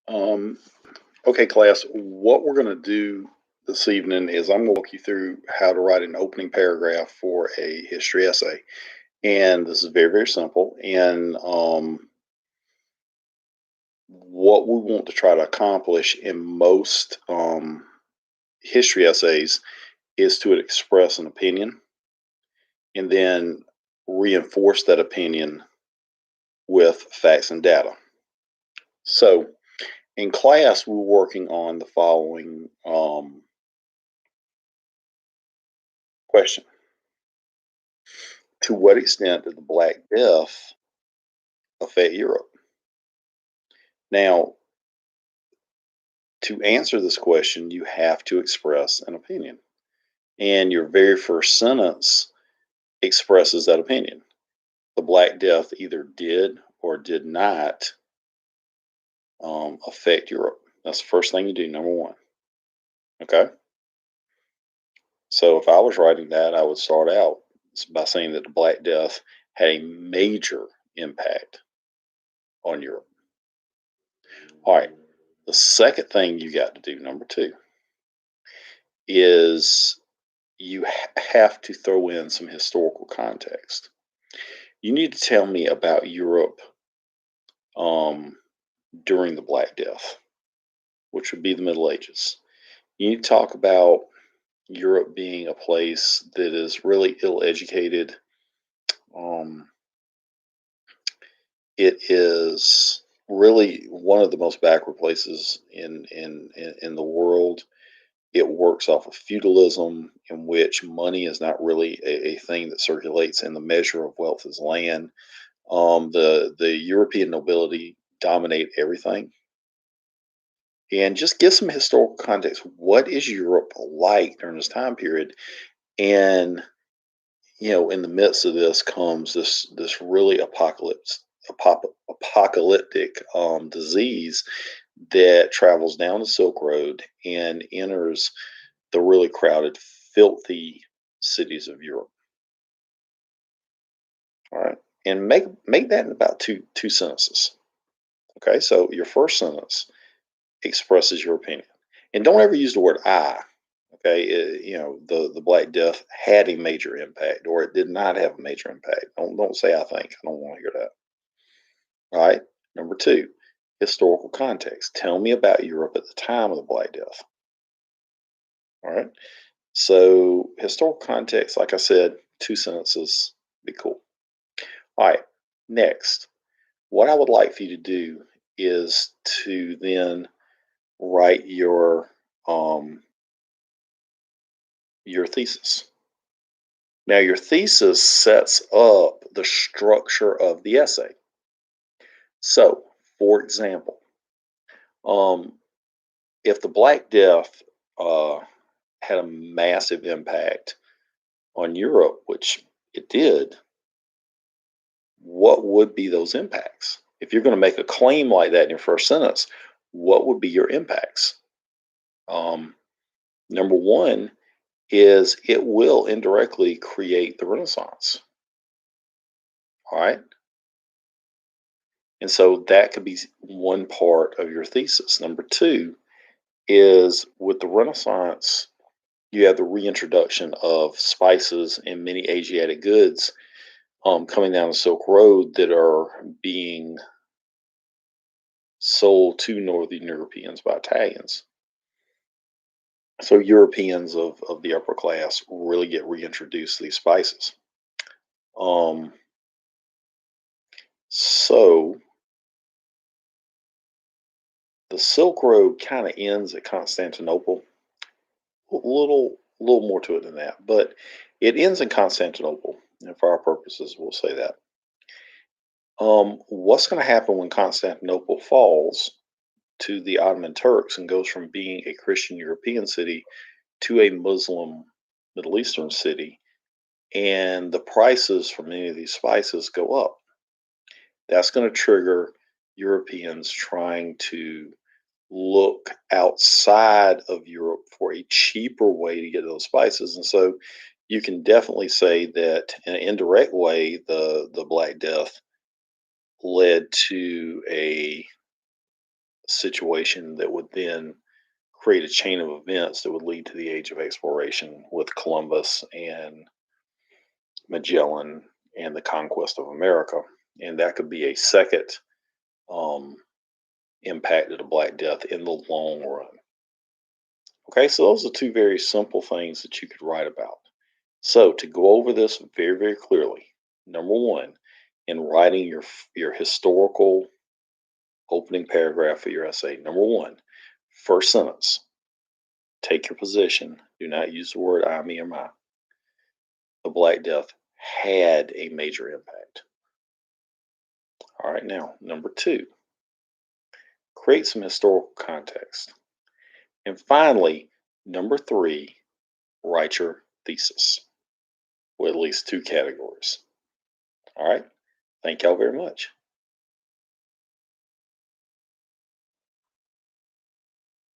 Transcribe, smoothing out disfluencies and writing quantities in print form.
Um, okay, class, what we're going to do this evening is I'm going to walk you through how to write an opening paragraph for a history essay. And this is very, very simple. And what we want to try to accomplish in most history essays is to express an opinion and then reinforce that opinion with facts and data. So in class, we're working on the following question. To what extent did the Black Death affect Europe? Now, to answer this question, you have to express an opinion. And your very first sentence expresses that opinion. The Black Death either did or did not affect Europe. That's the first thing you do, number one. Okay. So if I was writing that, I would start out by saying that the Black Death had a major impact on Europe. All right. The second thing you got to do, number two, is you have to throw in some historical context. You need to tell me about Europe um, during the Black Death, which would be the Middle Ages. You need to talk about Europe being a place that is really ill educated. Um, it is really one of the most backward places in the world. It works off of feudalism, in which money is not really a thing that circulates, and the measure of wealth is land. The European nobility dominate everything, and just give some historical context. What is Europe like during this time period? And in the midst of this comes this really apocalyptic disease that travels down the Silk Road and enters the really crowded, filthy cities of Europe. All right, and make that in about two sentences. Okay, so your first sentence expresses your opinion, and don't ever use the word "I." Okay, the Black Death had a major impact, or it did not have a major impact. Don't say "I think." I don't want to hear that. All right. Number two, historical context. Tell me about Europe at the time of the Black Death. All right. So historical context, like I said, two sentences, be cool. All right. Next, what I would like for you to do is to then write your thesis. Now, your thesis sets up the structure of the essay. So, for example, um, if the Black Death uh, had a massive impact on Europe, which it did, what would be those impacts? If you're going to make a claim like that in your first sentence, what would be your impacts? Um, Number one is it will indirectly create the Renaissance. All right. And so that could be one part of your thesis. Number two is with the Renaissance, you have the reintroduction of spices and many Asiatic goods coming down the Silk Road that are being sold to Northern Europeans by Italians. So Europeans of the upper class really get reintroduced to these spices. Um, so the Silk Road kind of ends at Constantinople. A little more to it than that, but it ends in Constantinople. And for our purposes, we'll say that. What's going to happen when Constantinople falls to the Ottoman Turks and goes from being a Christian European city to a Muslim Middle Eastern city, and the prices for many of these spices go up? That's going to trigger Europeans trying to look outside of Europe for a cheaper way to get those spices. And so you can definitely say that in an indirect way, the Black Death led to a situation that would then create a chain of events that would lead to the age of exploration with Columbus and Magellan and the conquest of America. And that could be a second um, impact of the Black Death in the long run. Okay, so those are two very simple things that you could write about. So to go over this very, very clearly, number one, in writing your historical opening paragraph of your essay, number one, first sentence, take your position. Do not use the word I, me, or my. The Black Death had a major impact. All right, now, number two, create some historical context. And finally, number three, write your thesis with at least two categories. All right, thank y'all very much.